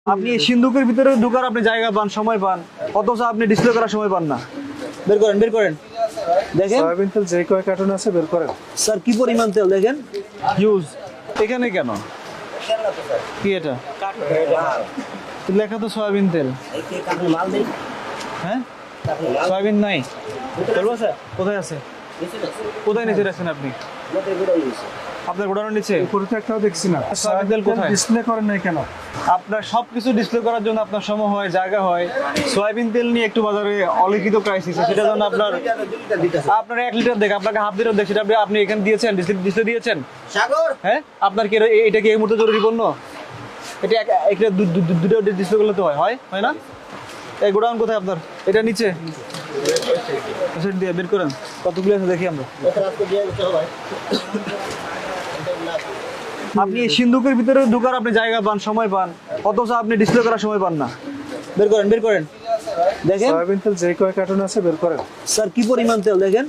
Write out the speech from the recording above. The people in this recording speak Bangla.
আপনি এই সিন্ধুকের ভিতরে ঢোকার আপনি জায়গা পান, সময় পান, অথচ আপনি ডিসপ্লে করার সময় পান না। বের করেন, বের করেন, দেখেন সয়াবিন তেল যে কয় কার্টন আছে বের করেন। স্যার কি পরিমাণ তেল দেখেন, হিউজ। এখানে কেন, কি এটা লেখা তো সয়াবিন তেল, হ্যাঁ সয়াবিন নাই। চলবো স্যার, কোথায় আছে, কোথায় নিচে রাখছেন আপনি? আপনার গোডাউনের নিচে? উপরে তো একটাও দেখছি না। সয়াবিন তেল কোথায়? ডিসপ্লে করেন নাই কেন? আপনার সবকিছু ডিসপ্লে করার জন্য আপনার সময় হয়, জায়গা হয়। সয়াবিন তেল নিয়ে একটু বাজারে অলিখিত ক্রাইসিস, সেটার জন্য আপনার 1 লিটার দেখে আপনাকে হাফ লিটার দেখে সেটা আপনি এখানে দিয়েছেন, ডিসপ্লে দিয়েছেন। হ্যাঁ, আপনার কি এটা কি এই মুহূর্তে জরুরি পণ্য? এটা একটা দুটো ডিসপ্লে করলে তো হয় হয় না? এই গোডাউন কোথায় আপনার? এটা নিচে সেট দিয়ে বের করেন, কতগুলো আছে দেখি আমরা। আপনি এই সিন্ধুকের ভিতরে ঢোকার আপনি জায়গা পান, সময় পান, অথচ আপনি ডিসপ্লে করার সময় পান না। বের করেন, বের করেন, দেখেন সয়াবিন তেল যে কয় কার্টন আছে বের করেন। স্যার কি পরিমাণ তেল দেখেন,